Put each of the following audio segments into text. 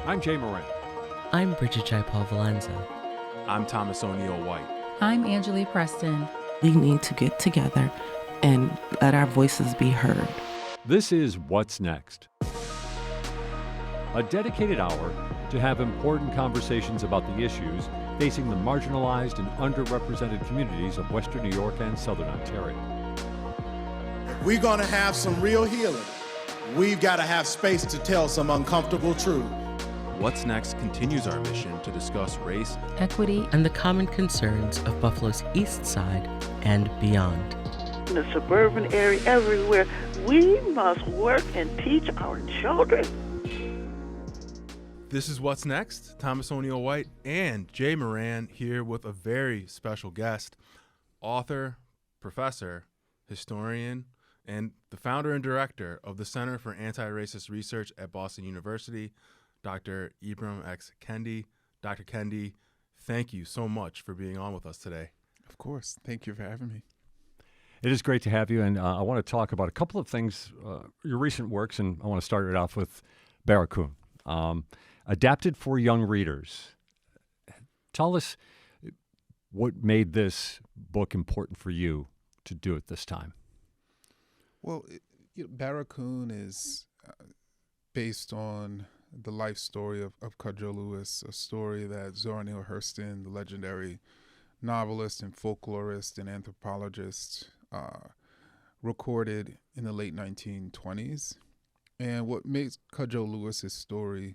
I'm Jay Moran. I'm Bridget Jaipal Valenza. I'm Thomas O'Neill White. I'm Angela Preston. We need to get together and let our voices be heard. This is What's Next, a dedicated hour to have important conversations about the issues facing the marginalized and underrepresented communities of Western New York and Southern Ontario. We're going to have some real healing. We've got to have space to tell some uncomfortable truth. What's Next continues our mission to discuss race, Equity, and the common concerns of Buffalo's East Side and beyond. In the suburban area, everywhere, we must work and teach our children. This is What's Next. Thomas O'Neill White and Jay Moran here with a very special guest, author, professor, historian, and the founder and director of the Center for Antiracist Research at Boston University, Dr. Ibram X. Kendi. Dr. Kendi, thank you so much for being on with us today. Of course. Thank you for having me. It is great to have you, and I want to talk about a couple of things, your recent works, and I want to start it off with Barracoon, adapted for young readers. Tell us what made this book important for you to do at this time. Well, Barracoon is based on the life story of Cudjoe Lewis, a story that Zora Neale Hurston, the legendary novelist and folklorist and anthropologist, recorded in the late 1920s. And what makes Cudjoe Lewis's story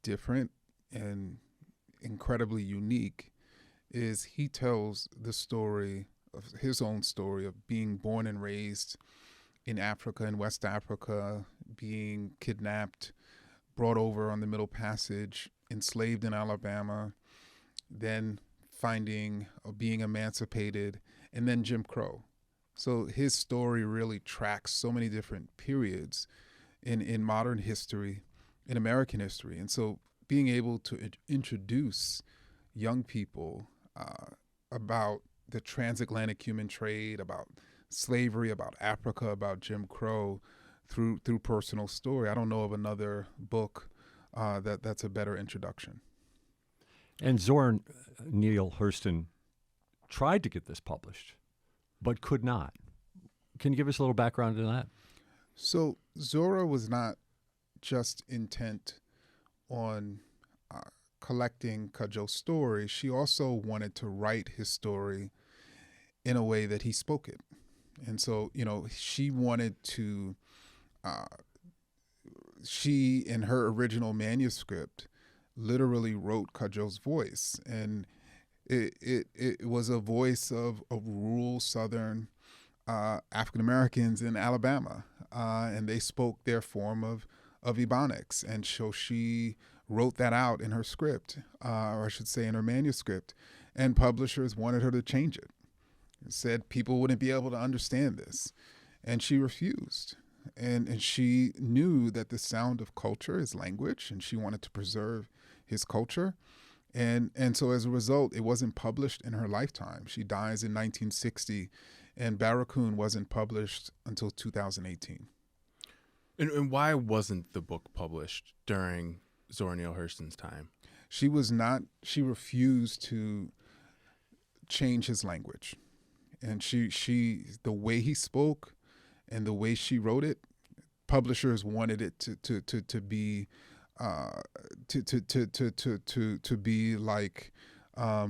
different and incredibly unique is he tells the story of his own story of being born and raised in Africa, in West Africa, being kidnapped, brought over on the Middle Passage, enslaved in Alabama, then being emancipated, and then Jim Crow. So his story really tracks so many different periods in modern history, in American history. And so being able to introduce young people about the transatlantic human trade, about slavery, about Africa, about Jim Crow through personal story. I don't know of another book that's a better introduction. And Zora Neale Hurston tried to get this published, but could not. Can you give us a little background on that? So Zora was not just intent on collecting Cudjoe's story. She also wanted to write his story in a way that he spoke it. And so, she wanted to, she in her original manuscript literally wrote Cudjoe's voice. And it was a voice of rural Southern African Americans in Alabama. And they spoke their form of Ebonics. And so she wrote that out in her script, or I should say in her manuscript. And publishers wanted her to change it. Said people wouldn't be able to understand this. And she refused. And she knew that the sound of culture is language, and she wanted to preserve his culture. And so as a result, it wasn't published in her lifetime. She dies in 1960, and Barracoon wasn't published until 2018. And why wasn't the book published during Zora Neale Hurston's time? She refused to change his language. And the way he spoke and the way she wrote it, publishers wanted it to be to be like a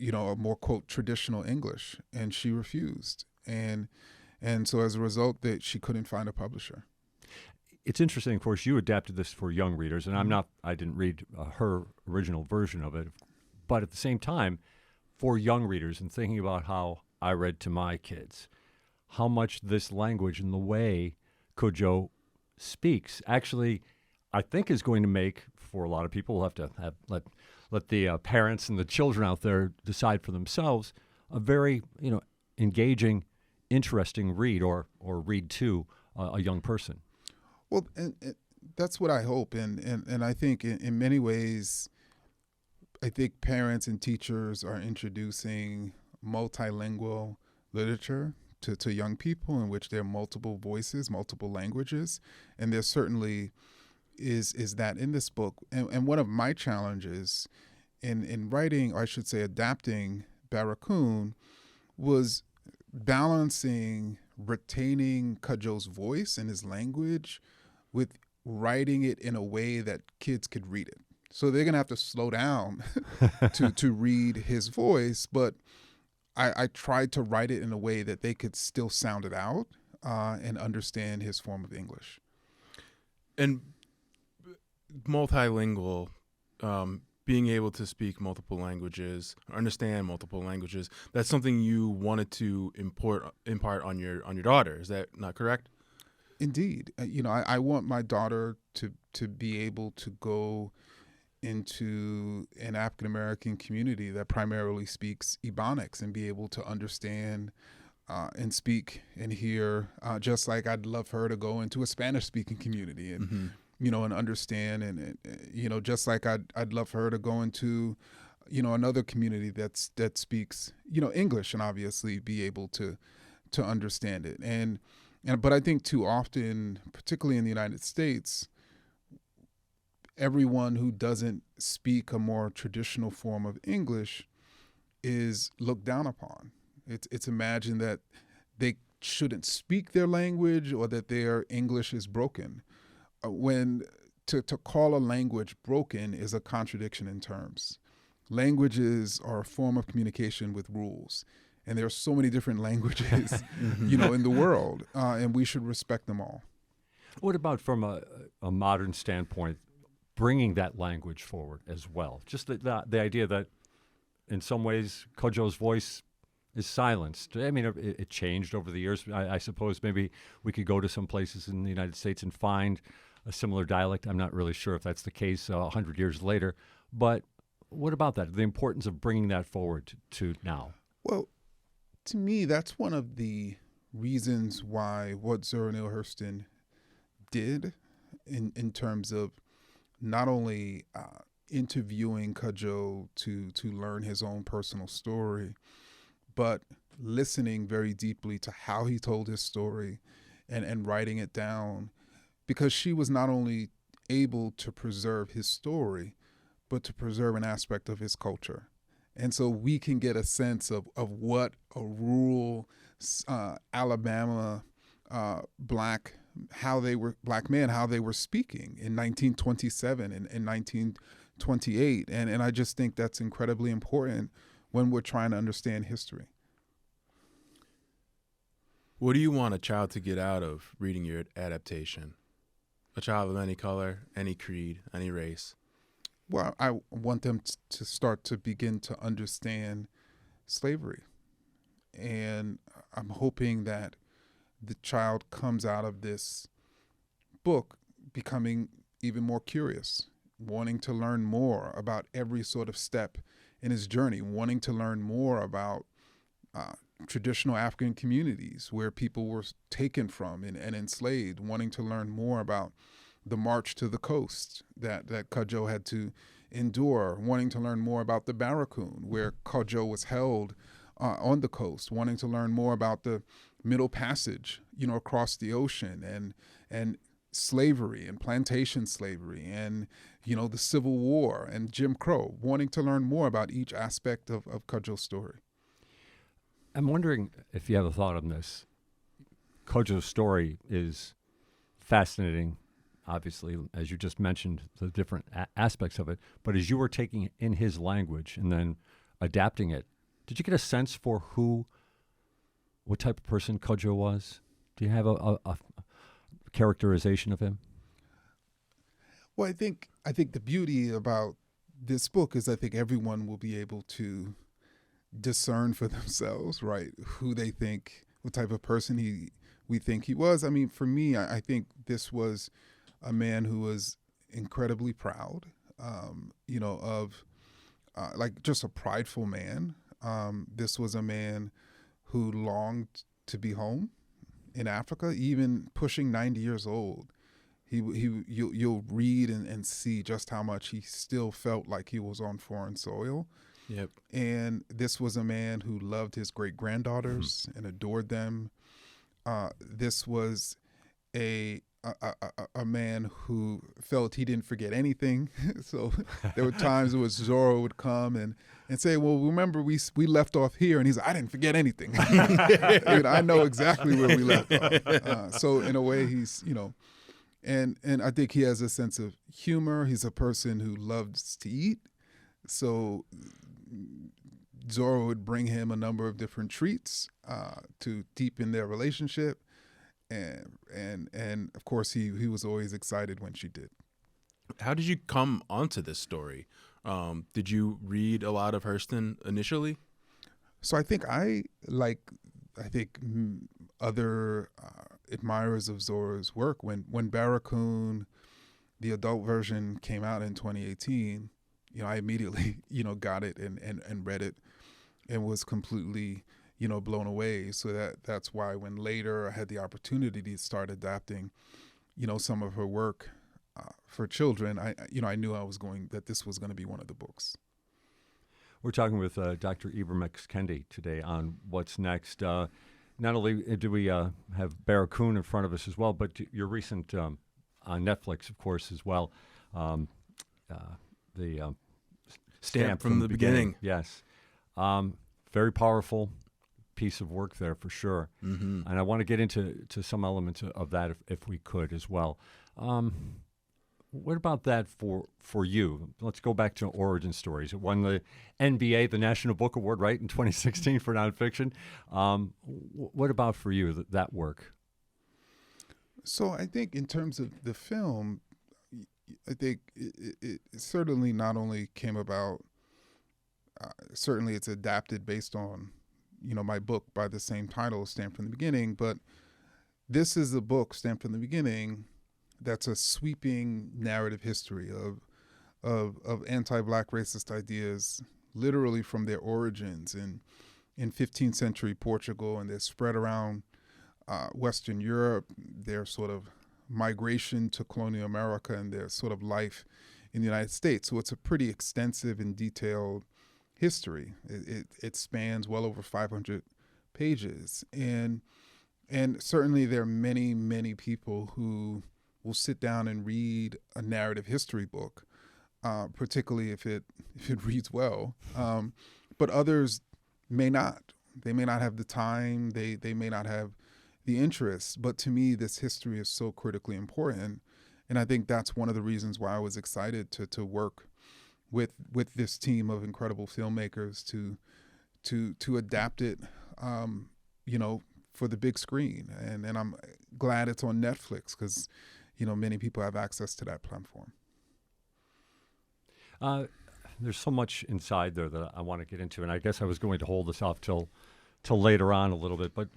more quote traditional English, and she refused. And so as a result, that she couldn't find a publisher. It's interesting, of course, you adapted this for young readers, and I didn't read her original version of it, but at the same time, for young readers, and thinking about how I read to my kids, how much this language and the way Cudjoe speaks actually, I think, is going to make, for a lot of people, we'll have to let the parents and the children out there decide for themselves, a very engaging, interesting read or read to a young person. Well, and that's what I hope, and I think in many ways, I think parents and teachers are introducing multilingual literature to young people in which there are multiple voices, multiple languages, and there's certainly is that in this book, and one of my challenges in writing, or I should say adapting Barracoon, was balancing retaining Cudjoe's voice and his language with writing it in a way that kids could read it. So they're going to have to slow down to read his voice, but I tried to write it in a way that they could still sound it out and understand his form of English. And multilingual, being able to speak multiple languages, understand multiple languages, that's something you wanted to impart on your daughter. Is that not correct? Indeed. I want my daughter to be able to go into an African-American community that primarily speaks Ibram X and be able to understand and speak and hear, just like I'd love her to go into a Spanish-speaking community and, and understand. And, just like I'd love her to go into, another community that speaks, English, and obviously be able to understand it. But I think too often, particularly in the United States, everyone who doesn't speak a more traditional form of English is looked down upon. It's imagined that they shouldn't speak their language or that their English is broken. When to call a language broken is a contradiction in terms. Languages are a form of communication with rules. And there are so many different languages, in the world, and we should respect them all. What about from a modern standpoint, bringing that language forward as well? Just the idea that in some ways Cudjoe's voice is silenced. I mean, it changed over the years. I suppose maybe we could go to some places in the United States and find a similar dialect. I'm not really sure if that's the case 100 years later. But what about that? The importance of bringing that forward to now? Well, to me, that's one of the reasons why what Zora Neale Hurston did in terms of not only interviewing Cudjoe to learn his own personal story, but listening very deeply to how he told his story and writing it down, because she was not only able to preserve his story, but to preserve an aspect of his culture. And so we can get a sense of what a rural Alabama black men, how they were speaking in 1927 and in 1928. And I just think that's incredibly important when we're trying to understand history. What do you want a child to get out of reading your adaptation? A child of any color, any creed, any race? Well, I want them to start to begin to understand slavery. And I'm hoping that the child comes out of this book becoming even more curious, wanting to learn more about every sort of step in his journey, wanting to learn more about traditional African communities where people were taken from and enslaved, wanting to learn more about the march to the coast that Cudjoe had to endure, wanting to learn more about the Barracoon, where Cudjoe was held on the coast, wanting to learn more about the Middle Passage, across the ocean, and slavery and plantation slavery and, the Civil War and Jim Crow, wanting to learn more about each aspect of Cudjoe's story. I'm wondering if you have a thought on this. Cudjoe's story is fascinating, obviously, as you just mentioned, the different aspects of it. But as you were taking in his language and then adapting it, did you get a sense for what type of person Cudjoe was? Do you have a characterization of him? Well, I think the beauty about this book is I think everyone will be able to discern for themselves, right, who they think, what type of person we think he was. I mean, for me, I think this was a man who was incredibly proud, like just a prideful man. This was a man who longed to be home in Africa, even pushing 90 years old. You'll read and see just how much he still felt like he was on foreign soil. Yep. And this was a man who loved his great-granddaughters and adored them. This was a a man who felt he didn't forget anything. So there were times where Zora would come and say, well, remember we left off here. And he's like, I didn't forget anything. I know exactly where we left off. So in a way, he's, and I think he has a sense of humor. He's a person who loves to eat. So Zora would bring him a number of different treats to deepen their relationship. And of course, he was always excited when she did. How did you come onto this story? Did you read a lot of Hurston initially? So I think other admirers of Zora's work, when Barracoon, the adult version, came out in 2018, I immediately got it and read it and was completely blown away. So that's why when later I had the opportunity to start adapting, some of her work for children, I knew that this was going to be one of the books. We're talking with Dr. Ibram X. Kendi today on What's Next. Not only do we have Barracoon in front of us as well, but your recent on Netflix, of course, as well. The Stamp from the Beginning. Yes. Very powerful piece of work there for sure. Mm-hmm. And I want to get into some elements of that if we could as well. What about that for you? Let's go back to origin stories. It won the NBA, the National Book Award, right, in 2016 for nonfiction. What about for you, that work? So I think in terms of the film, I think it certainly not only came about, certainly it's adapted based on my book by the same title, Stamped from the Beginning, but this is a book, Stamped from the Beginning, that's a sweeping narrative history of anti-Black racist ideas, literally from their origins in 15th century Portugal, and they're spread around Western Europe, their sort of migration to colonial America, and their sort of life in the United States. So it's a pretty extensive and detailed history. It spans well over 500 pages, and certainly there are many, many people who will sit down and read a narrative history book, particularly if it reads well. But others may not. They may not have the time. They may not have the interest. But to me, this history is so critically important, and I think that's one of the reasons why I was excited to work with this team of incredible filmmakers to adapt it, for the big screen. And I'm glad it's on Netflix because, many people have access to that platform. There's so much inside there that I want to get into, and I guess I was going to hold this off till later on a little bit, but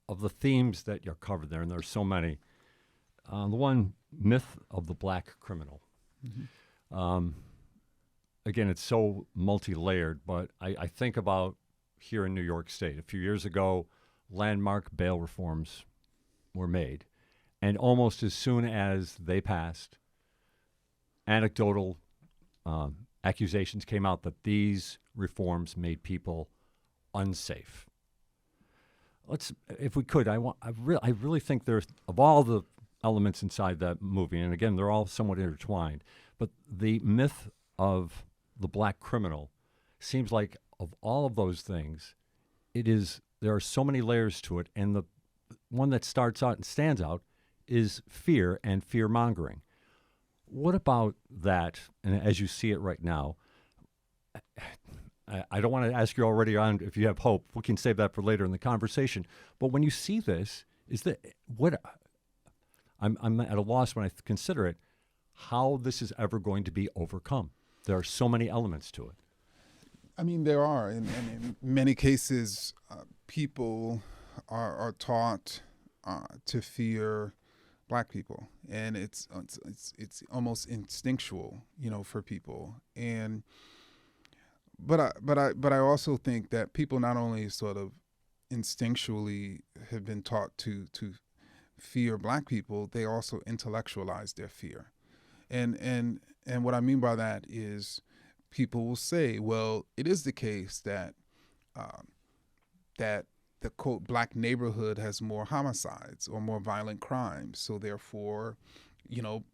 of the themes that you're covered there, and there's so many, the one, myth of the black criminal. Mm-hmm. Again, it's so multi-layered, but I think about here in New York State. A few years ago, landmark bail reforms were made. And almost as soon as they passed, anecdotal accusations came out that these reforms made people unsafe. If we could, I really think there's, of all the elements inside that movie, and again, they're all somewhat intertwined, but the myth of the black criminal seems like of all of those things, there are so many layers to it, and the one that starts out and stands out is fear and fear-mongering. What about that, and as you see it right now, I don't want to ask you already on if you have hope. We can save that for later in the conversation. But when you see this, I'm at a loss when I consider it, how this is ever going to be overcome. There are so many elements to it. I mean, there are, and in many cases, people are taught to fear Black people, and it's almost instinctual, for people. And but I also think that people not only sort of instinctually have been taught to fear Black people, they also intellectualize their fear, and what I mean by that is people will say, well, it is the case that the quote black neighborhood has more homicides or more violent crimes. So therefore,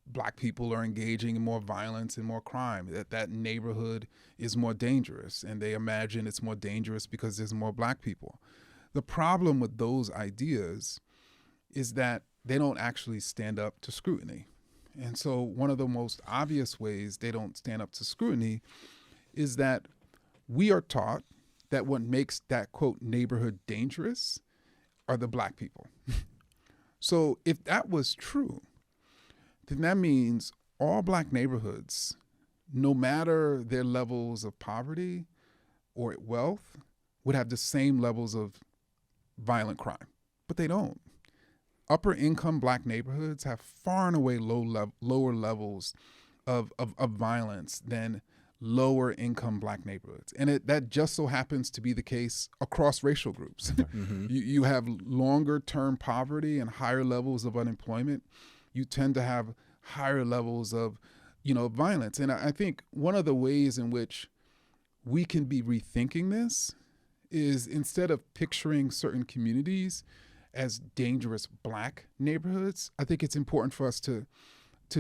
black people are engaging in more violence and more crime. That neighborhood is more dangerous, and they imagine it's more dangerous because there's more black people. The problem with those ideas is that they don't actually stand up to scrutiny. And so one of the most obvious ways they don't stand up to scrutiny is that we are taught that what makes that, quote, neighborhood dangerous are the black people. So if that was true, then that means all black neighborhoods, no matter their levels of poverty or wealth, would have the same levels of violent crime. But they don't. Upper income black neighborhoods have far and away lower levels of violence than lower income black neighborhoods. And that just so happens to be the case across racial groups. Mm-hmm. You have longer term poverty and higher levels of unemployment. You tend to have higher levels of, violence. And I think one of the ways in which we can be rethinking this is, instead of picturing certain communities as dangerous black neighborhoods, I think it's important for us to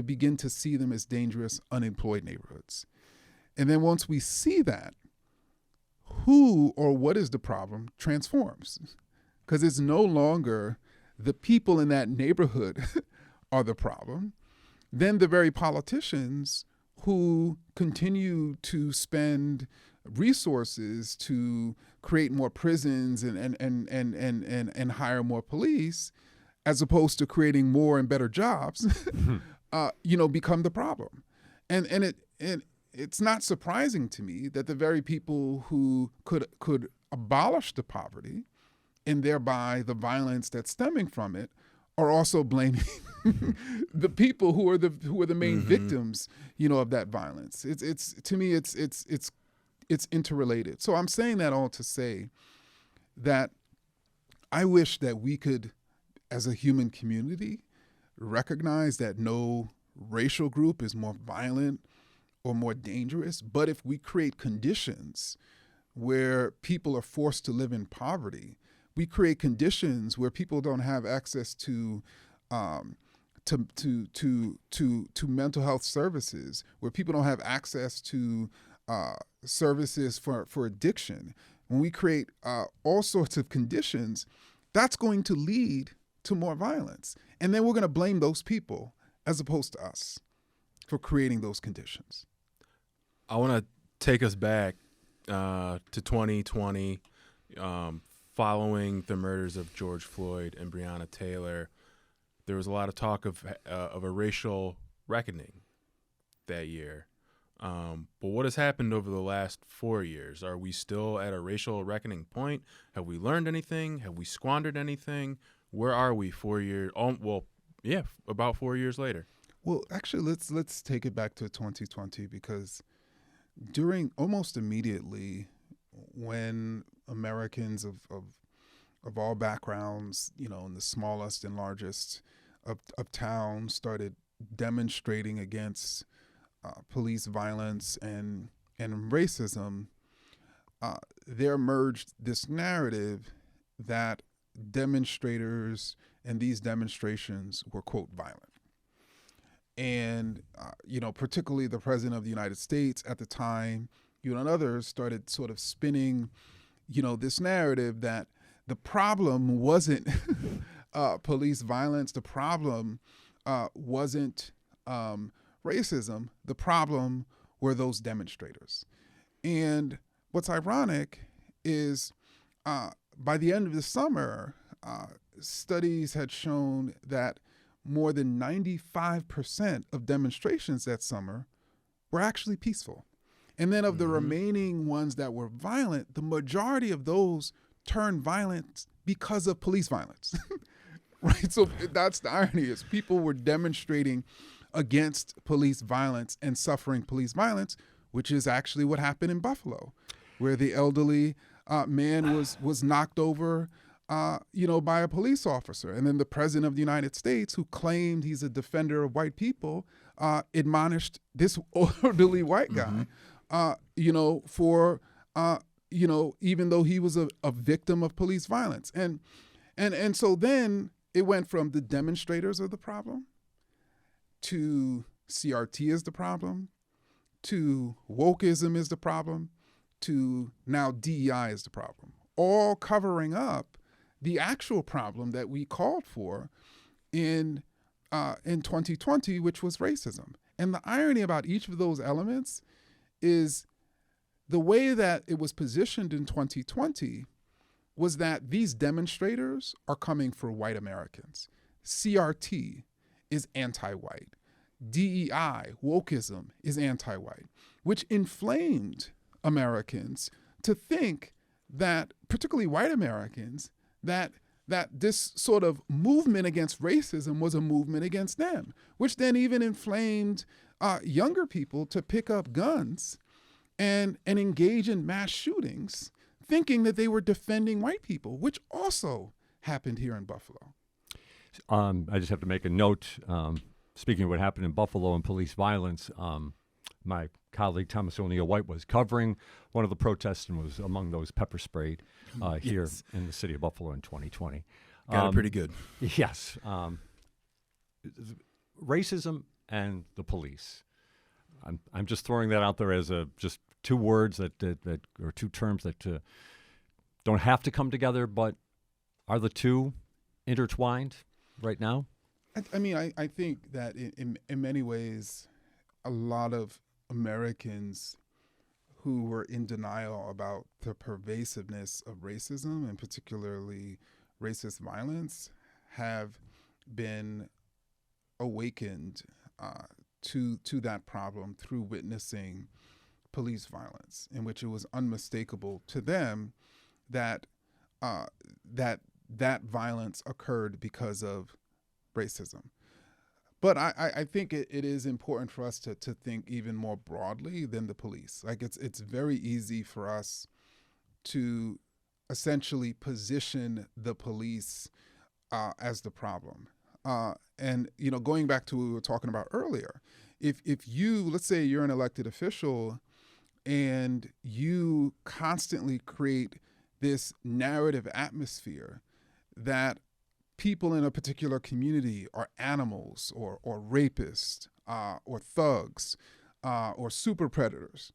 begin to see them as dangerous unemployed neighborhoods. And then once we see that, who or what is the problem transforms, because it's no longer the people in that neighborhood are the problem. Then the very politicians who continue to spend resources to create more prisons and hire more police, as opposed to creating more and better jobs, become the problem. And it's not surprising to me that the very people who could abolish the poverty and thereby the violence that's stemming from it are also blaming the people who are the main mm-hmm. victims, of that violence. It's to me it's interrelated. So I'm saying that all to say that I wish that we could, as a human community, recognize that no racial group is more violent or more dangerous. But if we create conditions where people are forced to live in poverty, we create conditions where people don't have access to mental health services, where people don't have access to services for addiction. When we create all sorts of conditions, that's going to lead to more violence. And then we're going to blame those people as opposed to us for creating those conditions. I want to take us back to 2020, following the murders of George Floyd and Breonna Taylor. There was a lot of talk of a racial reckoning that year. But what has happened over the last 4 years? Are we still at a racial reckoning point? Have we learned anything? Have we squandered anything? Where are we 4 years? About 4 years later. Well, actually, let's take it back to 2020, because during almost immediately when Americans of all backgrounds, in the smallest and largest of towns started demonstrating against police violence and racism, there emerged this narrative that demonstrators and these demonstrations were, quote, violent. And, particularly the president of the United States at the time, and others started sort of spinning, this narrative that the problem wasn't police violence. The problem wasn't racism. The problem were those demonstrators. And what's ironic is by the end of the summer, studies had shown that more than 95% of demonstrations that summer were actually peaceful. And then of the remaining ones that were violent, the majority of those turned violent because of police violence. Right? So that's the irony, is people were demonstrating against police violence and suffering police violence, which is actually what happened in Buffalo, where the elderly man was knocked over by a police officer. And then the president of the United States, who claimed he's a defender of white people, admonished this elderly white guy, for even though he was a victim of police violence. And so then it went from the demonstrators are the problem to CRT is the problem to wokeism is the problem to now DEI is the problem, all covering up the actual problem that we called for in 2020, which was racism. And the irony about each of those elements is the way that it was positioned in 2020 was that these demonstrators are coming for white Americans. CRT is anti-white. DEI, wokeism, is anti-white, which inflamed Americans to think that, particularly white Americans, that this sort of movement against racism was a movement against them, which then even inflamed younger people to pick up guns and engage in mass shootings, thinking that they were defending white people, which also happened here in Buffalo. I just have to make a note. Speaking of what happened in Buffalo and police violence, my colleague Thomas O'Neill White was covering one of the protests and was among those pepper sprayed here in the city of Buffalo in 2020. Got it pretty good. Yes. Racism and the police. I'm just throwing that out there as just two words that or two terms that don't have to come together, but are the two intertwined right now? I think that in many ways, a lot of Americans who were in denial about the pervasiveness of racism and particularly racist violence have been awakened to that problem through witnessing police violence, in which it was unmistakable to them that that violence occurred because of racism. But I think it is important for us to think even more broadly than the police. Like it's very easy for us to essentially position the police as the problem. And going back to what we were talking about earlier, if you, let's say you're an elected official and you constantly create this narrative atmosphere that people in a particular community are animals or rapists or thugs or super predators.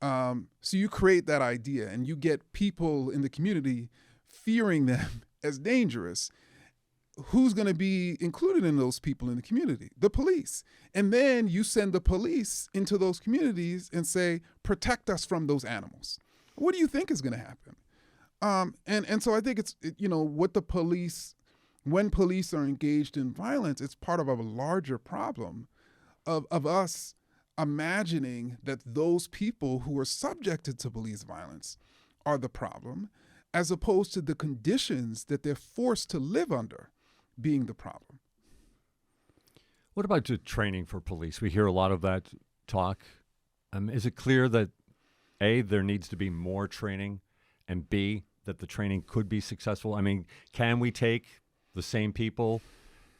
So you create that idea and you get people in the community fearing them as dangerous. Who's going to be included in those people in the community? The police. And then you send the police into those communities and say, protect us from those animals. What do you think is going to happen? And so I think it's, what the police, when police are engaged in violence, it's part of a larger problem of us imagining that those people who are subjected to police violence are the problem, as opposed to the conditions that they're forced to live under being the problem. What about the training for police? We hear a lot of that talk. Is it clear that A, there needs to be more training, and B, that the training could be successful? I mean, can we take the same people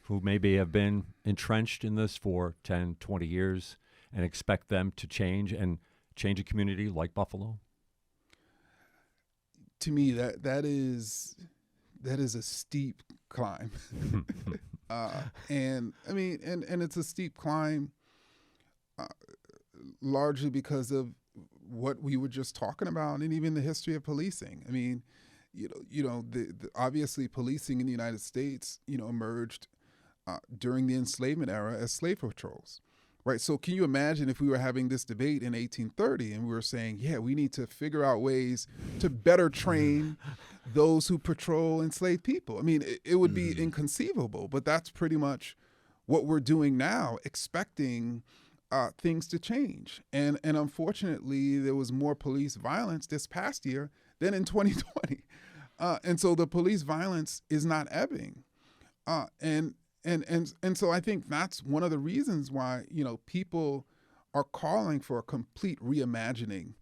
who maybe have been entrenched in this for 10, 20 years and expect them to change and change a community like Buffalo? To me, that is a steep climb. And it's a steep climb largely because of what we were just talking about and even the history of policing. I mean, obviously policing in the United States, emerged during the enslavement era as slave patrols, right? So can you imagine if we were having this debate in 1830 and we were saying, yeah, we need to figure out ways to better train those who patrol enslaved people? I mean, it would be inconceivable, but that's pretty much what we're doing now, expecting things to change. And unfortunately, there was more police violence this past year than in 2020. And so the police violence is not ebbing. And so I think that's one of the reasons why, people are calling for a complete reimagining,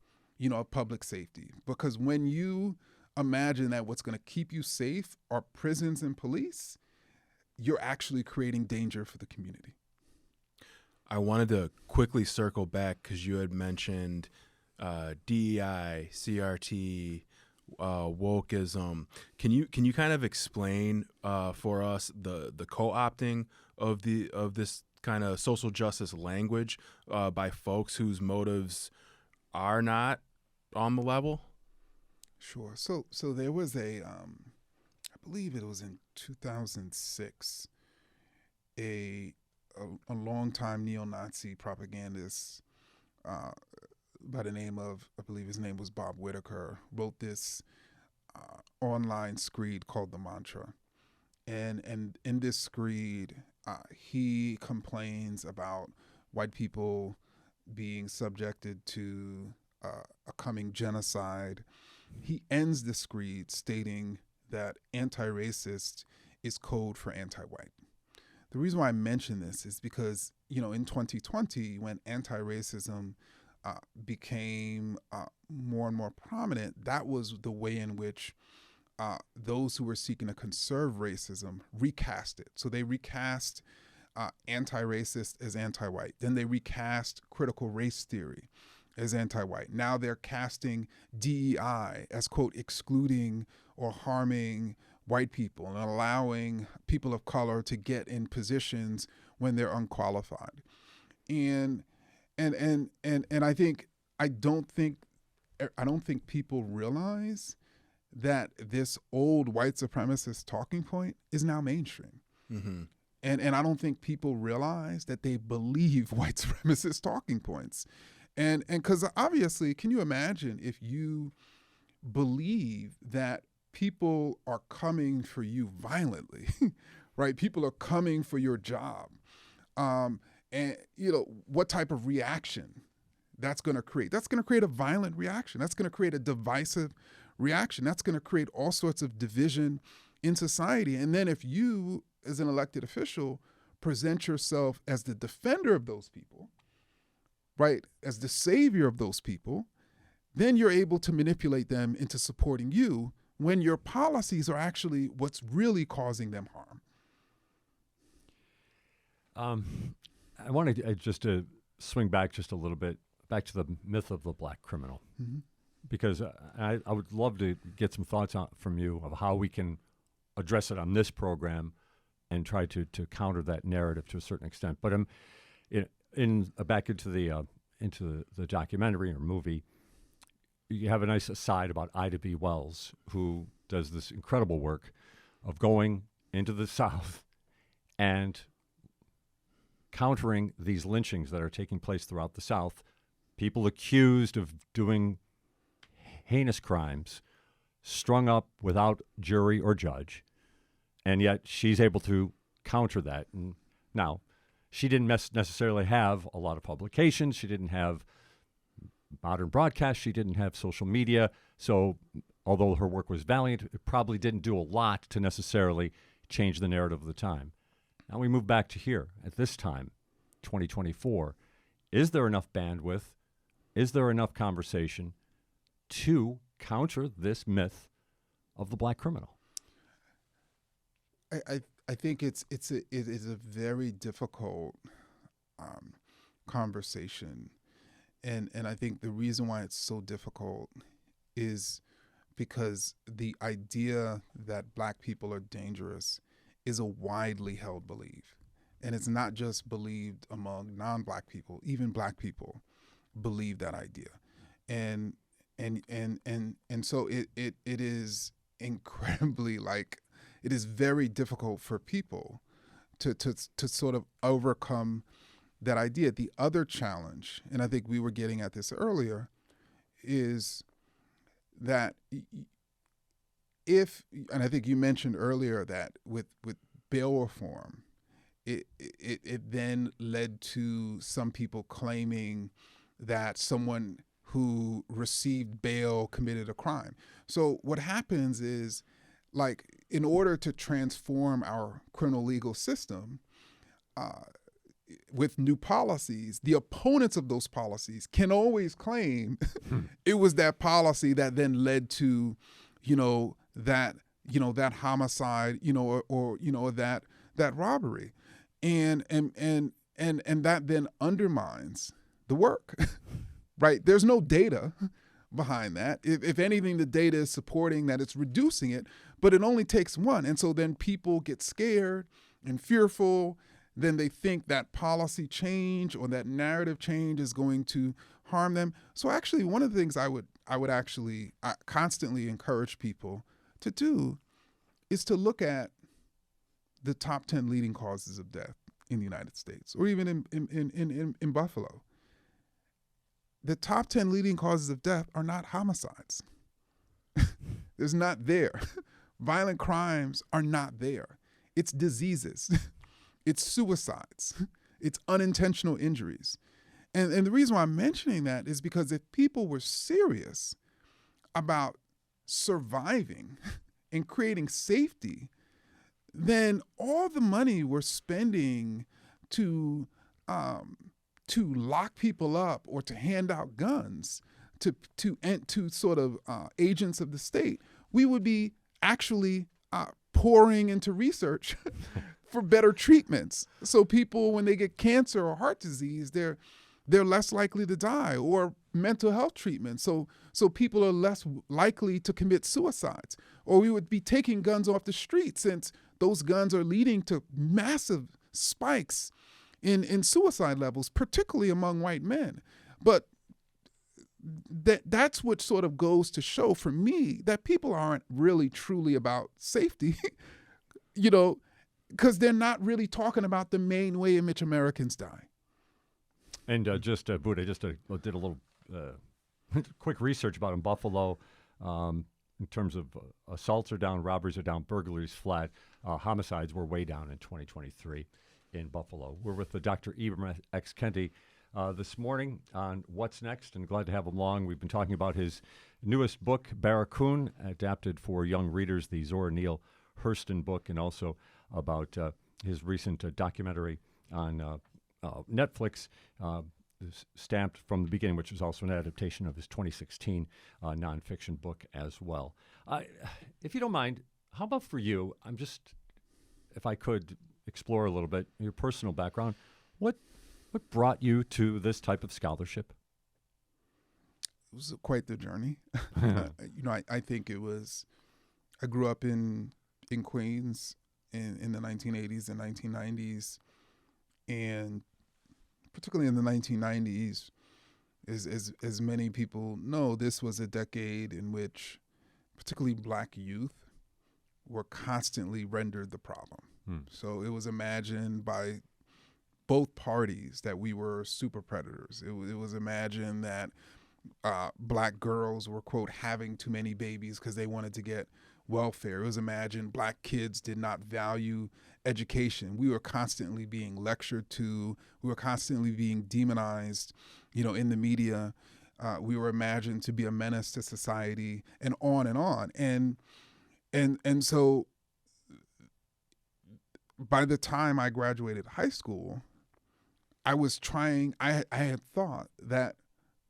of public safety. Because when you imagine that what's going to keep you safe are prisons and police, you're actually creating danger for the community. I wanted to quickly circle back because you had mentioned DEI, CRT, wokeism. Can you kind of explain for us the co-opting of this kind of social justice language by folks whose motives are not on the level? Sure. So there was I believe it was in 2006, a longtime neo-Nazi propagandist by the name of, I believe his name was Bob Whitaker, wrote this online screed called The Mantra. And in this screed, he complains about white people being subjected to a coming genocide. He ends the screed stating that anti-racist is code for anti-white. The reason why I mention this is because, in 2020, when anti-racism became more and more prominent, that was the way in which those who were seeking to conserve racism recast it. So they recast anti-racist as anti-white. Then they recast critical race theory as anti-white. Now they're casting DEI as, quote, excluding or harming white people and allowing people of color to get in positions when they're unqualified. And I don't think people realize that this old white supremacist talking point is now mainstream. Mm-hmm. And I don't think people realize that they believe white supremacist talking points. And because obviously, can you imagine if you believe that people are coming for you violently, right? People are coming for your job. And what type of reaction that's going to create? That's going to create a violent reaction. That's going to create a divisive reaction. That's going to create all sorts of division in society. And then if you, as an elected official, present yourself as the defender of those people, right, as the savior of those people, then you're able to manipulate them into supporting you when your policies are actually what's really causing them harm. I want to just to swing back just a little bit, back to the myth of the black criminal, mm-hmm. because I would love to get some thoughts from you of how we can address it on this program and try to counter that narrative to a certain extent. But back into the documentary or movie, you have a nice aside about Ida B. Wells, who does this incredible work of going into the South and countering these lynchings that are taking place throughout the South, people accused of doing heinous crimes, strung up without jury or judge, and yet she's able to counter that. And now, she didn't necessarily have a lot of publications. She didn't have modern broadcast. She didn't have social media. So although her work was valiant, it probably didn't do a lot to necessarily change the narrative of the time. Now we move back to here at this time, 2024. Is there enough bandwidth? Is there enough conversation to counter this myth of the black criminal? I think it is a very difficult conversation, and I think the reason why it's so difficult is because the idea that black people are dangerous is a widely held belief, and it's not just believed among non-black people. Even black people believe that idea, and so it is incredibly it is very difficult for people to sort of overcome that idea. The other challenge, and I think we were getting at this earlier, is that and I think you mentioned earlier that with bail reform, it then led to some people claiming that someone who received bail committed a crime. So what happens is, in order to transform our criminal legal system with new policies, the opponents of those policies can always claim it was that policy that then led to, that homicide, or that robbery, and that then undermines the work right? There's no data behind that. If anything, the data is supporting that it's reducing it, but it only takes one. And so then people get scared and fearful. Then they think that policy change or that narrative change is going to harm them. So actually, one of the things I would actually constantly encourage people to do is to look at the top 10 leading causes of death in the United States, or even in Buffalo. The top 10 leading causes of death are not homicides. It's not there. Violent crimes are not there. It's diseases. It's suicides. It's unintentional injuries. And the reason why I'm mentioning that is because if people were serious about surviving and creating safety, then all the money we're spending to lock people up or to hand out guns to sort of agents of the state, we would be actually pouring into research for better treatments. So people, when they get cancer or heart disease, they're less likely to die, or mental health treatment. So people are less likely to commit suicides. Or we would be taking guns off the street, since those guns are leading to massive spikes in suicide levels, particularly among white men. But that's what sort of goes to show for me that people aren't really truly about safety, because they're not really talking about the main way in which Americans die. And Buddha, did a little quick research about in Buffalo. In terms of assaults are down, robberies are down, burglaries flat, homicides were way down in 2023 in Buffalo. We're with Dr. Ibram X. Kendi this morning on What's Next, and glad to have him along. We've been talking about his newest book, Barracoon, adapted for young readers, the Zora Neale Hurston book, and also about his recent documentary on Netflix, Stamped from the Beginning, which is also an adaptation of his 2016 nonfiction book as well. If you don't mind, how about for you, if I could explore a little bit your personal background, what brought you to this type of scholarship? It was quite the journey. I think it was, I grew up in Queens in the 1980s and 1990s, and particularly in the 1990s, as many people know, this was a decade in which particularly black youth were constantly rendered the problem. So it was imagined by both parties that we were super predators. It was imagined that black girls were, quote, having too many babies because they wanted to get welfare. It was imagined black kids did not value education. We were constantly being lectured to. We were constantly being demonized, in the media. We were imagined to be a menace to society, and on and on. And so by the time I graduated high school, I had thought that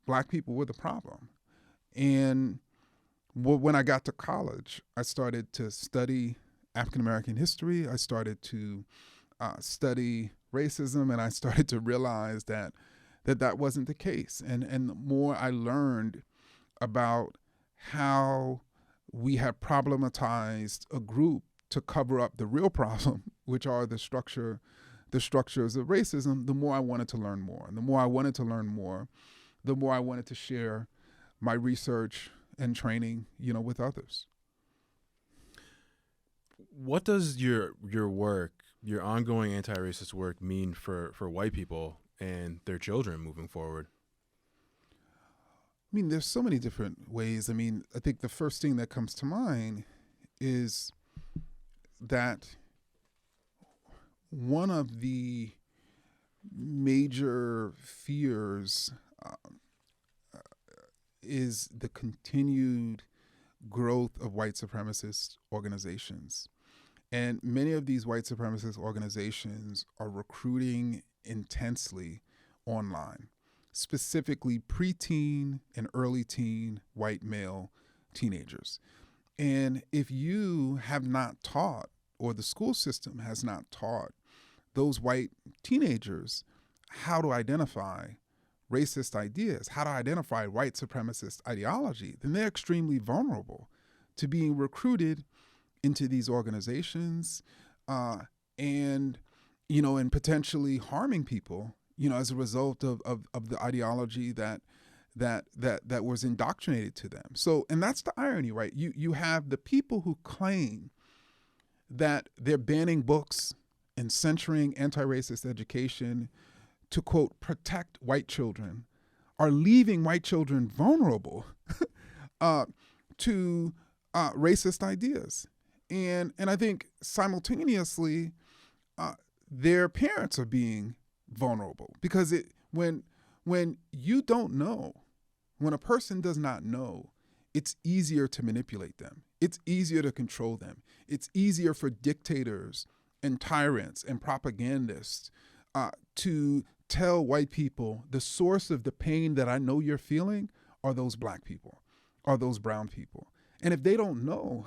black people were the problem. And when I got to college, I started to study African-American history. I started to study racism, and I started to realize that wasn't the case. And the more I learned about how we had problematized a group to cover up the real problem, which are the structures of racism, the more I wanted to learn more. And the more I wanted to learn more, the more I wanted to share my research and training, with others. What does your work, your ongoing anti-racist work, mean for white people and their children moving forward? I mean, there's so many different ways. I mean, I think the first thing that comes to mind is that one of the major fears is the continued growth of white supremacist organizations. And many of these white supremacist organizations are recruiting intensely online, specifically preteen and early teen white male teenagers. And if you have not taught, or the school system has not taught those white teenagers how to identify racist ideas, how to identify white supremacist ideology, then they're extremely vulnerable to being recruited into these organizations and potentially harming people, as a result of the ideology that was indoctrinated to them. So, and that's the irony, right? You have the people who claim that they're banning books and censoring anti-racist education to, quote, protect white children, are leaving white children vulnerable to racist ideas. And I think simultaneously, their parents are being vulnerable because when you don't know, when a person does not know, it's easier to manipulate them. It's easier to control them. It's easier for dictators and tyrants and propagandists to tell white people the source of the pain that I know you're feeling are those black people, are those brown people. And if they don't know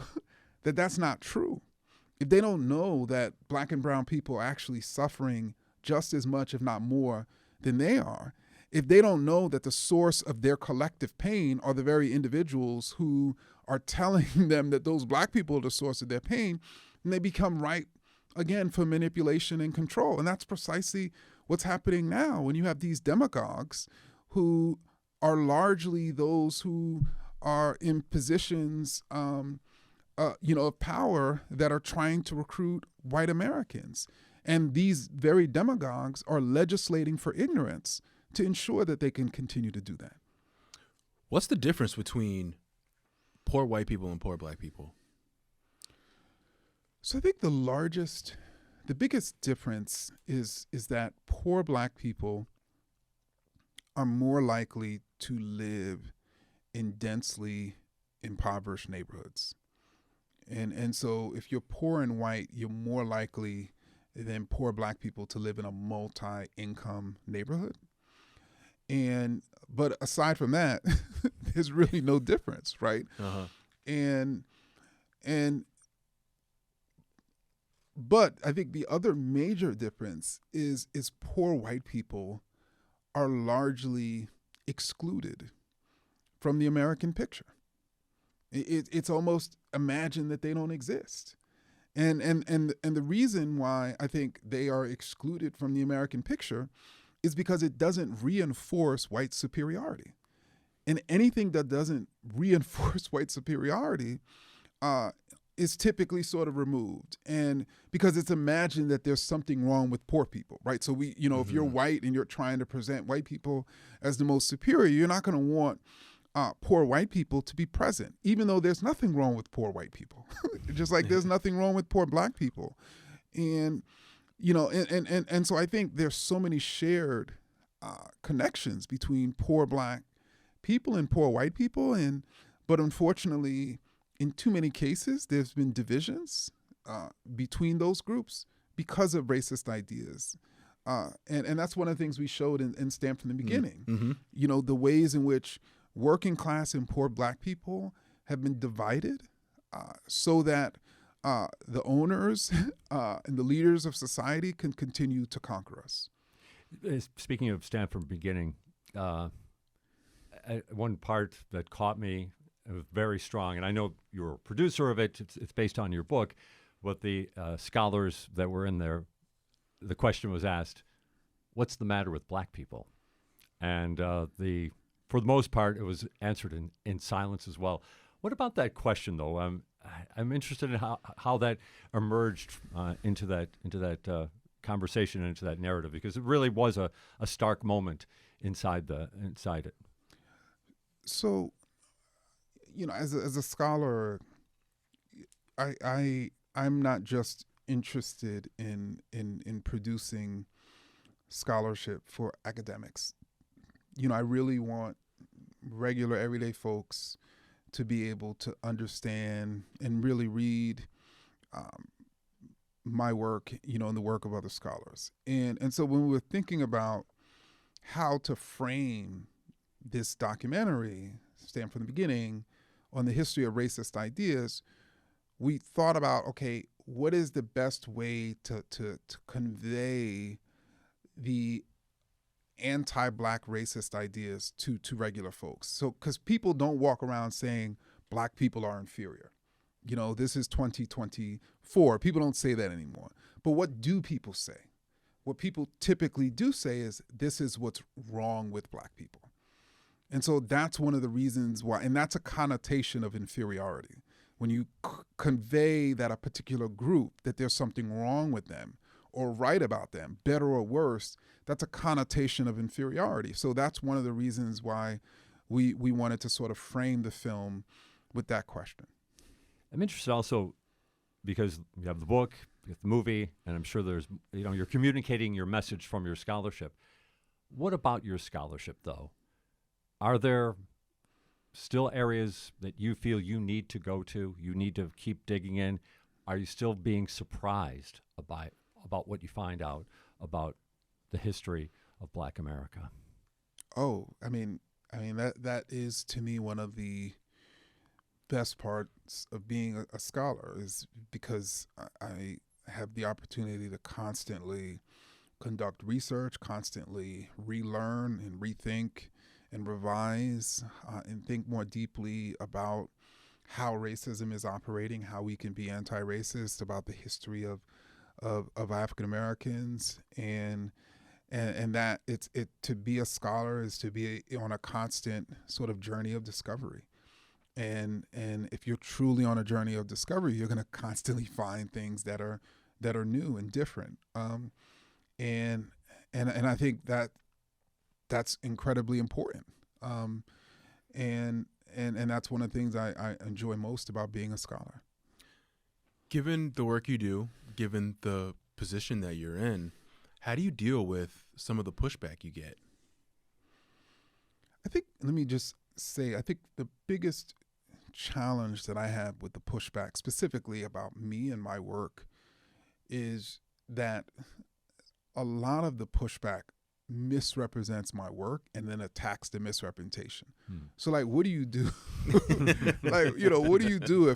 that that's not true, if they don't know that black and brown people are actually suffering just as much, if not more, than they are, if they don't know that the source of their collective pain are the very individuals who are telling them that those black people are the source of their pain, then they become ripe, again, for manipulation and control. And that's precisely what's happening now when you have these demagogues who are largely those who are in positions of power that are trying to recruit white Americans. And these very demagogues are legislating for ignorance to ensure that they can continue to do that. What's the difference between poor white people and poor black people? So I think the biggest difference is that poor black people are more likely to live in densely impoverished neighborhoods. And so if you're poor and white, you're more likely than poor black people to live in a multi-income neighborhood. But aside from that, there's really no difference, right? But I think the other major difference is poor white people are largely excluded from the American picture. It's almost imagined that they don't exist. And the reason why I think they are excluded from the American picture is because it doesn't reinforce white superiority. And anything that doesn't reinforce white superiority is typically sort of removed. And because it's imagined that there's something wrong with poor people, right? So if you're white and you're trying to present white people as the most superior, you're not going to want poor white people to be present, even though there's nothing wrong with poor white people, just like there's nothing wrong with poor black people. And so I think there's so many shared connections between poor black people and poor white people. But unfortunately, in too many cases, there's been divisions between those groups because of racist ideas. And that's one of the things we showed in Stand from the Beginning. The ways in which working class and poor black people have been divided so that the owners and the leaders of society can continue to conquer us. Speaking of Stand from the Beginning, one part that caught me, it was very strong, and I know you're a producer of it, it's based on your book, but the scholars that were in there, the question was asked, what's the matter with black people? And for the most part, it was answered in silence as well. What about that question, though? I'm interested in how that emerged into that conversation and into that narrative, because it really was a stark moment inside it. So, as a scholar, I'm not just interested in producing scholarship for academics. I really want regular everyday folks to be able to understand and really read my work, and the work of other scholars. And so when we were thinking about how to frame this documentary, Stand from the Beginning, on the history of racist ideas, we thought about, okay, what is the best way to convey the anti-black racist ideas to regular folks. So, because people don't walk around saying black people are inferior. You know, this is 2024. People don't say that anymore. But what do people say? What people typically do say is, this is what's wrong with black people. And so that's one of the reasons why, and that's a connotation of inferiority. When you convey that a particular group, that there's something wrong with them or right about them, better or worse, that's a connotation of inferiority. So that's one of the reasons why we wanted to sort of frame the film with that question. I'm interested also because you have the book, you have the movie, and I'm sure there's, you're communicating your message from your scholarship. What about your scholarship, though? Are there still areas that you feel you need to go to, you need to keep digging in? Are you still being surprised about what you find out about the history of Black America? Oh, I mean that is, to me, one of the best parts of being a scholar, is because I have the opportunity to constantly conduct research, constantly relearn and rethink and revise and think more deeply about how racism is operating, how we can be anti-racist, about the history of African Americans, and that it to be a scholar is to be on a constant sort of journey of discovery. And if you're truly on a journey of discovery, you're going to constantly find things that are new and different. And I think that's incredibly important. And that's one of the things I enjoy most about being a scholar. Given the work you do, given the position that you're in, how do you deal with some of the pushback you get? Let me just say, I think the biggest challenge that I have with the pushback, specifically about me and my work, is that a lot of the pushback misrepresents my work and then attacks the misrepresentation. So, like, what do you do? Like, what do you do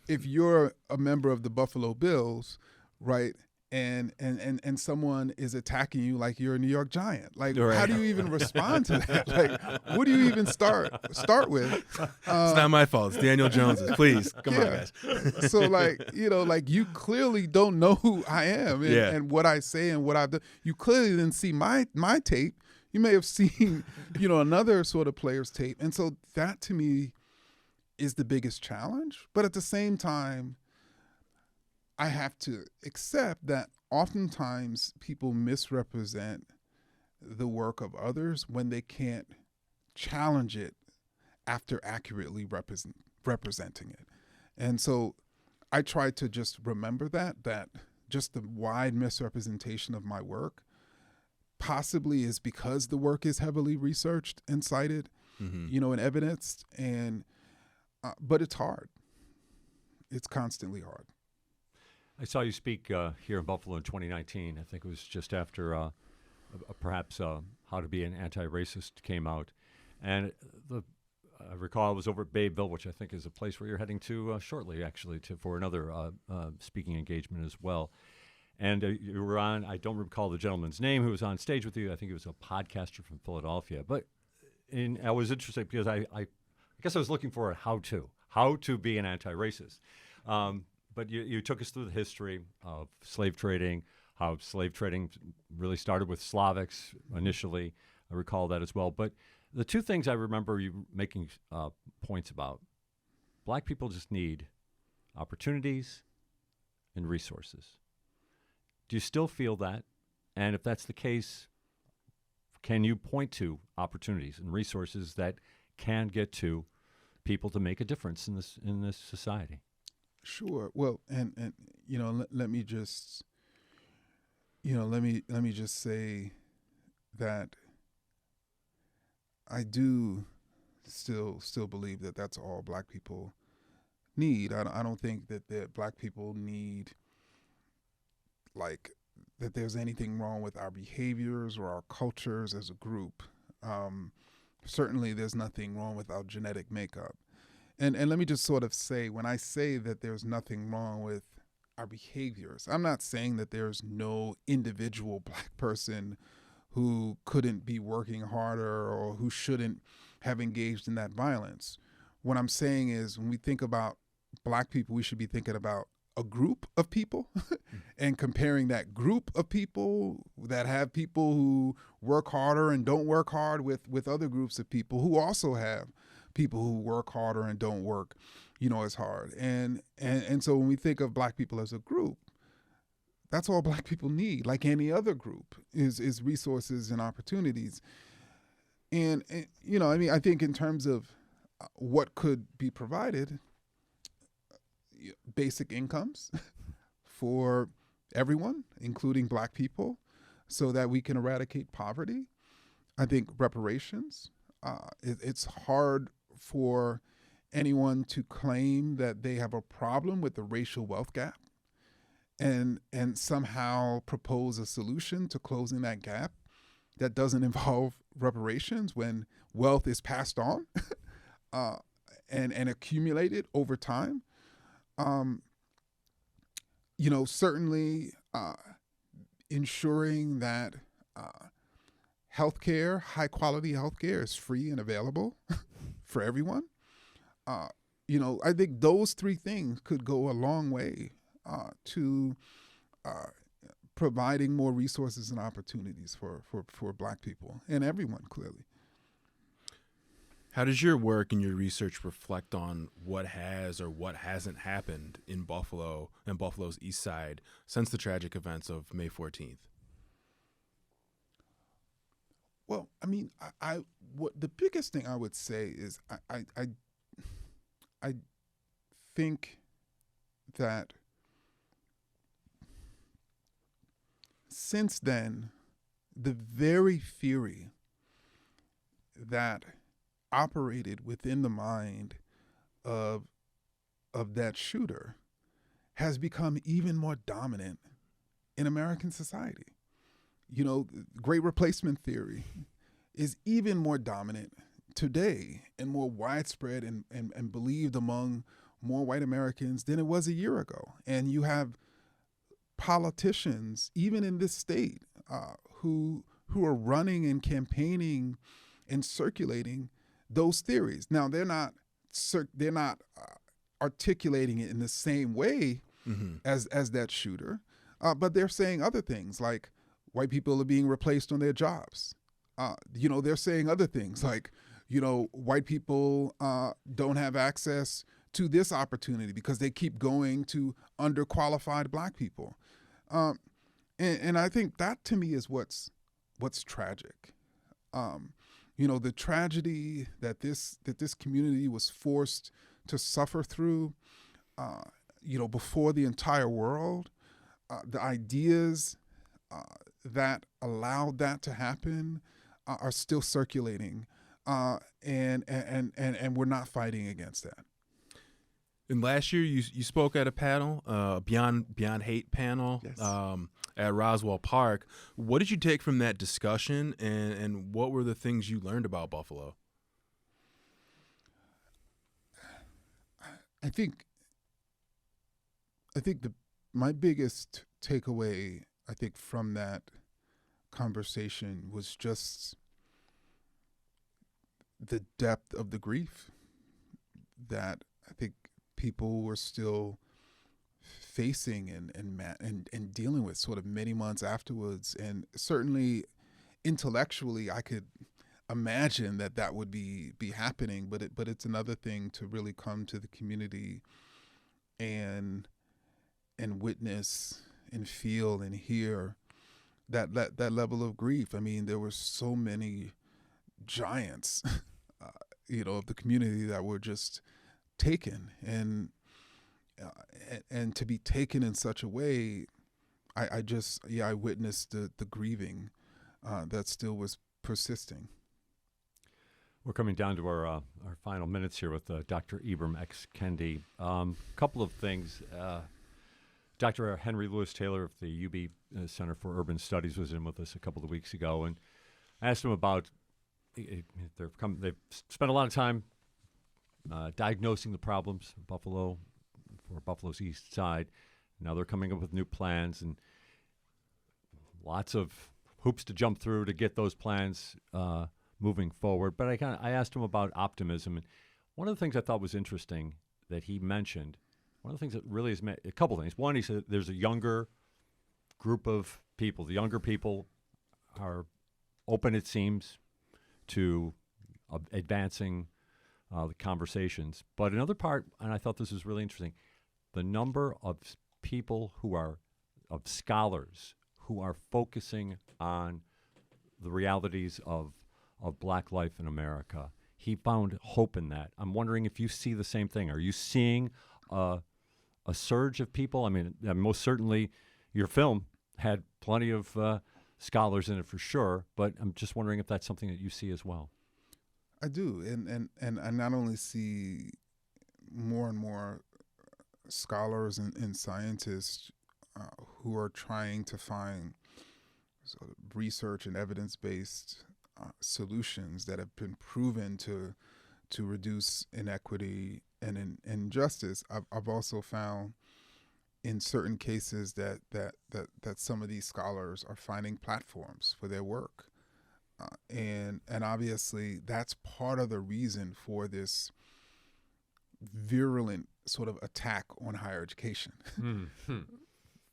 if you're a member of the Buffalo Bills, right? And someone is attacking you like you're a New York Giant. Like, right. How do you even respond to that? Like, what do you even start with? It's not my fault. It's Daniel Jones's. Please, come on, guys. So, you clearly don't know who I am and what I say and what I've done. You clearly didn't see my tape. You may have seen, another sort of player's tape. And so that, to me, is the biggest challenge. But at the same time, I have to accept that oftentimes people misrepresent the work of others when they can't challenge it after accurately representing it. And so I try to just remember that just the wide misrepresentation of my work possibly is because the work is heavily researched and cited, and evidenced. But it's hard. It's constantly hard. I saw you speak here in Buffalo in 2019. I think it was just after perhaps How to Be an Anti-Racist came out. And I recall I was over at Bayville, which I think is a place where you're heading to shortly, actually, for another speaking engagement as well. And you were on, I don't recall the gentleman's name who was on stage with you. I think he was a podcaster from Philadelphia. But I was interested because I guess I was looking for a how to be an anti-racist. But you took us through the history of slave trading, how slave trading really started with Slavics initially. I recall that as well. But the two things I remember you making points about, Black people just need opportunities and resources. Do you still feel that? And if that's the case, can you point to opportunities and resources that can get to people to make a difference in this society? Sure. Well, and let me just say that I do still believe that that's all Black people need. I don't think that Black people need that there's anything wrong with our behaviors or our cultures as a group. Certainly, there's nothing wrong with our genetic makeup. And let me just sort of say, when I say that there's nothing wrong with our behaviors, I'm not saying that there's no individual Black person who couldn't be working harder or who shouldn't have engaged in that violence. What I'm saying is when we think about Black people, we should be thinking about a group of people and comparing that group of people that have people who work harder and don't work hard with other groups of people who also have people who work harder and don't work, as hard. And so when we think of Black people as a group, that's all Black people need, like any other group, is resources and opportunities. And I think in terms of what could be provided, basic incomes for everyone, including Black people, so that we can eradicate poverty. I think reparations. It's hard for anyone to claim that they have a problem with the racial wealth gap and somehow propose a solution to closing that gap that doesn't involve reparations when wealth is passed on and accumulated over time. Certainly ensuring that healthcare, high quality healthcare, is free and available for everyone. I think those three things could go a long way to providing more resources and opportunities for Black people and everyone, clearly. How does your work and your research reflect on what has or what hasn't happened in Buffalo and Buffalo's East Side since the tragic events of May 14th? Well, I mean, what the biggest thing I would say is I think that since then, the very theory that operated within the mind of that shooter has become even more dominant in American society. Great replacement theory is even more dominant today and more widespread and believed among more white Americans than it was a year ago. And you have politicians, even in this state, who are running and campaigning and circulating those theories. Now they're not articulating it in the same way as that shooter, but they're saying other things like white people are being replaced on their jobs. They're saying other things like, white people don't have access to this opportunity because they keep going to underqualified Black people. And I think that to me is what's tragic. The tragedy that this community was forced to suffer through, before the entire world, the ideas that allowed that to happen are still circulating, and we're not fighting against that. And last year, you spoke at a panel, Beyond Hate panel, Yes. At Roswell Park. What did you take from that discussion, and what were the things you learned about Buffalo? I think my biggest takeaway, from that conversation was just the depth of the grief that I think people were still facing and dealing with sort of many months afterwards. And certainly intellectually, I could imagine that would be happening, but it's another thing to really come to the community and witness and feel and hear that level of grief. I mean, there were so many giants, of the community that were just taken, and to be taken in such a way, I witnessed the grieving that still was persisting. We're coming down to our final minutes here with Dr. Ibram X. Kendi. Couple of things. Dr. Henry Louis Taylor of the UB Center for Urban Studies was in with us a couple of weeks ago, and I asked him about they've spent a lot of time diagnosing the problems of Buffalo for Buffalo's East Side. Now they're coming up with new plans and lots of hoops to jump through to get those plans moving forward. But I asked him about optimism, and one of the things I thought was interesting that he mentioned, one of the things that really is a couple things. One, he said there's a younger group of people. The younger people are open, it seems, to advancing the conversations. But another part, and I thought this was really interesting, the number of people of scholars who are focusing on the realities of Black life in America. He found hope in that. I'm wondering if you see the same thing. Are you seeing a surge of people? I mean, most certainly your film had plenty of scholars in it for sure, but I'm just wondering if that's something that you see as well. I do, and I not only see more and more scholars and scientists who are trying to find sort of research and evidence-based solutions that have been proven to reduce inequity and injustice. I've also found in certain cases that some of these scholars are finding platforms for their work, and obviously that's part of the reason for this virulent sort of attack on higher education.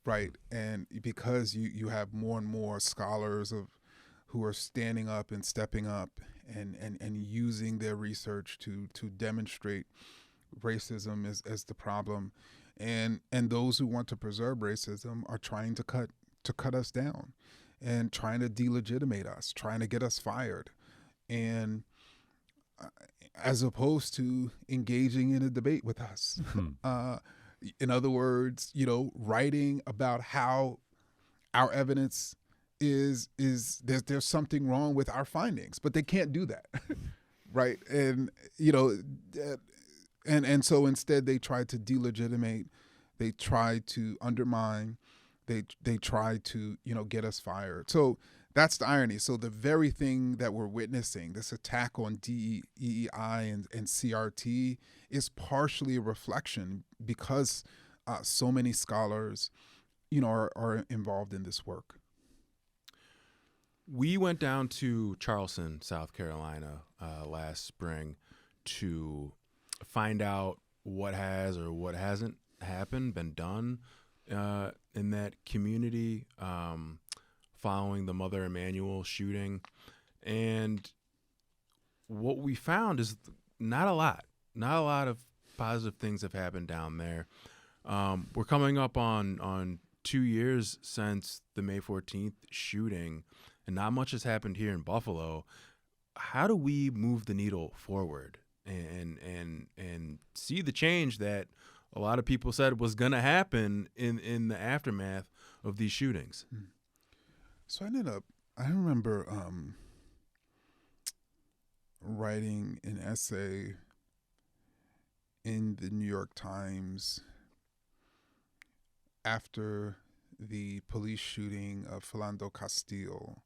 Right, and because you have more and more scholars who are standing up and stepping up and using their research to demonstrate racism as the problem, and those who want to preserve racism are trying to cut us down and trying to delegitimate us, trying to get us fired, and as opposed to engaging in a debate with us. In other words, writing about how our evidence is there's something wrong with our findings, but they can't do that, right? And and so instead they try to delegitimate, they try to undermine, they try to get us fired. So that's the irony. So the very thing that we're witnessing, this attack on DEI and CRT, is partially a reflection because so many scholars, are involved in this work. We went down to Charleston, South Carolina, last spring to find out what has or what hasn't been done in that community following the Mother Emanuel shooting. And what we found is not a lot of positive things have happened down there. We're coming up on 2 years since the May 14th shooting, and not much has happened here in Buffalo. How do we move the needle forward and see the change that a lot of people said was going to happen in the aftermath of these shootings? So I remember writing an essay in the New York Times after the police shooting of Philando Castile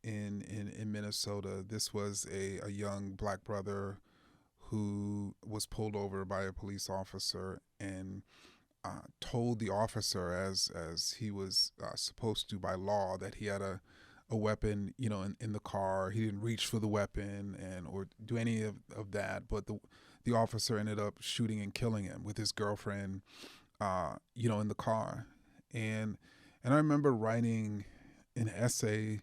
in Minnesota. This was a young Black brother who was pulled over by a police officer and told the officer, as he was supposed to by law, that he had a weapon, in the car. He didn't reach for the weapon or do any of that, but the officer ended up shooting and killing him with his girlfriend, in the car. And I remember writing an essay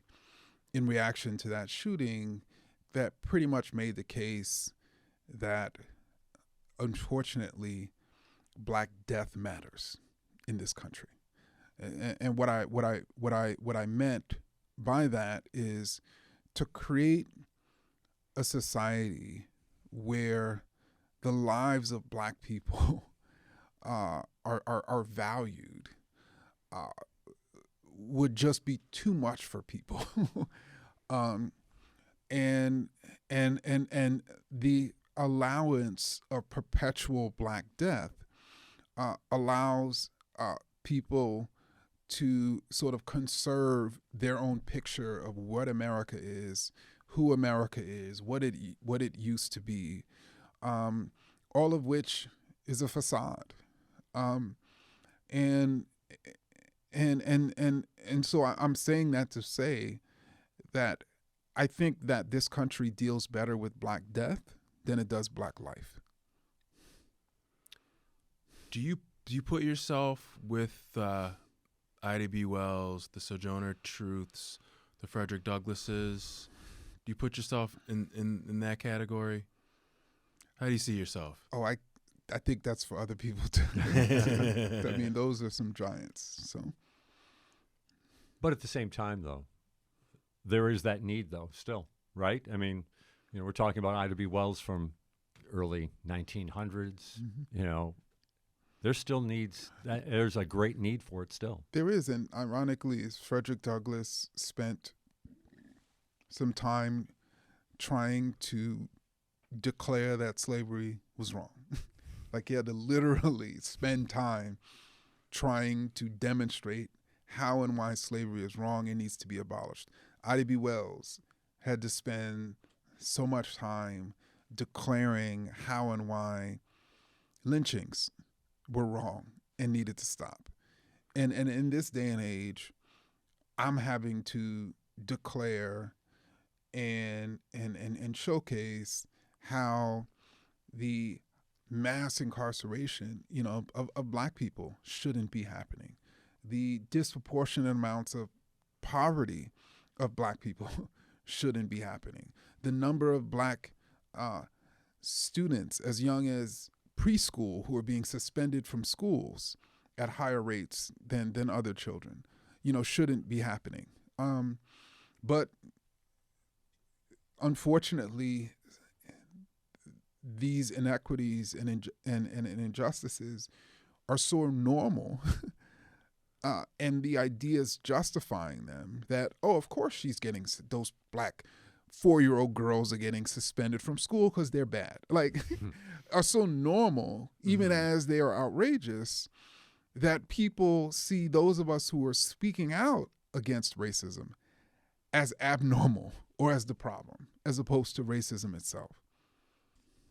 in reaction to that shooting that pretty much made the case that, unfortunately, Black death matters in this country. And what I meant by that is to create a society where the lives of Black people are valued would just be too much for people. And the allowance of perpetual Black death allows people to sort of conserve their own picture of what America is, who America is, what it used to be, all of which is a facade. And And so I'm saying that to say that I think that this country deals better with Black death than it does Black life. Do you put yourself with Ida B. Wells, the Sojourner Truths, the Frederick Douglasses? Do you put yourself in that category? How do you see yourself? Oh, I think that's for other people to. I mean, those are some giants. So, But at the same time, though, there is that need, though, still, right? I mean, we're talking about Ida B. Wells from early 1900s. mm-hmm. There's still needs. There's a great need for it still. There is, and ironically, Frederick Douglass spent some time trying to declare that slavery was wrong. Like he had to literally spend time trying to demonstrate how and why slavery is wrong and needs to be abolished. Ida B. Wells had to spend so much time declaring how and why lynchings were wrong and needed to stop. And in this day and age, I'm having to declare and showcase how the mass incarceration, of Black people shouldn't be happening. The disproportionate amounts of poverty of Black people shouldn't be happening. The number of Black students as young as preschool who are being suspended from schools at higher rates than other children, shouldn't be happening. But unfortunately, these inequities and injustices are so normal, and the ideas justifying them that, of course she's getting, those Black 4-year-old girls are getting suspended from school because they're bad, are so normal, even as they are outrageous, that people see those of us who are speaking out against racism as abnormal or as the problem, as opposed to racism itself.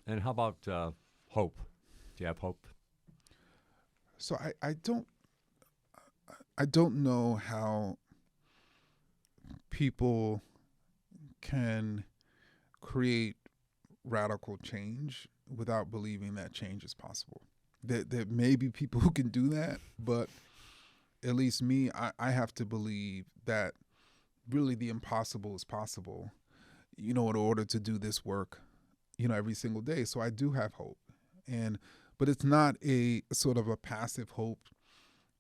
And how about hope? Do you have hope? So I don't know how people can create radical change without believing that change is possible. There may be people who can do that, but at least me, I have to believe that really the impossible is possible, in order to do this work, every single day. So I do have hope. But it's not a sort of a passive hope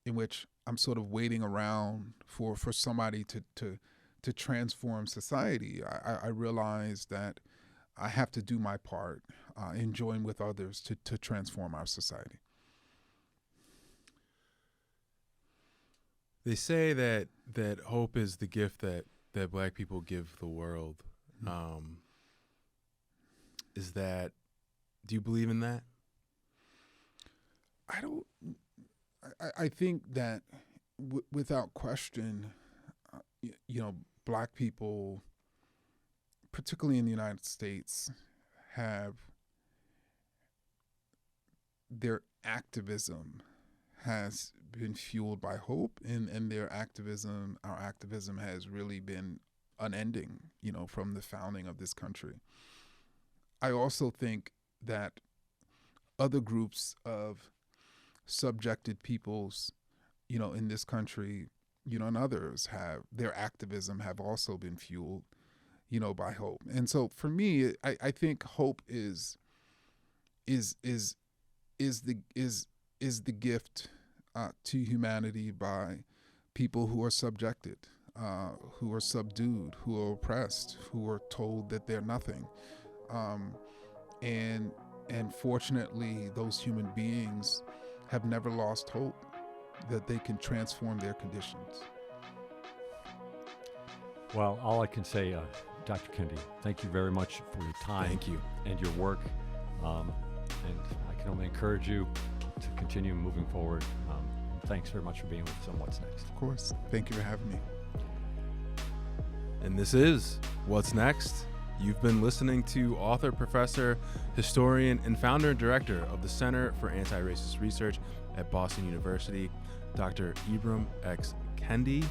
in which I'm sort of waiting around for somebody to transform society. I realize that I have to do my part and join with others to transform our society. They say that hope is the gift that Black people give the world. Do you believe in that? I think that without question, Black people, particularly in the United States, have their activism has been fueled by hope, and our activism has really been unending, from the founding of this country. I also think that other groups of subjected peoples, in this country, and others their activism have also been fueled, by hope. And so for me, I think hope is the gift to humanity by people who are subjected, who are subdued, who are oppressed, who are told that they're nothing. And fortunately, those human beings have never lost hope that they can transform their conditions. Well, all I can say, Dr. Kendi, thank you very much for your time. Thank you. And your work. And I can only encourage you to continue moving forward. Thanks very much for being with us on What's Next. Of course. Thank you for having me. And this is What's Next. You've been listening to author, professor, historian, and founder and director of the Center for Antiracist Research at Boston University, Dr. Ibram X. Kendi,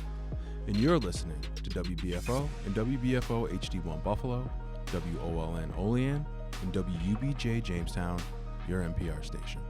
and you're listening to WBFO and WBFO HD1 Buffalo, WOLN Olean, and WUBJ Jamestown, your NPR station.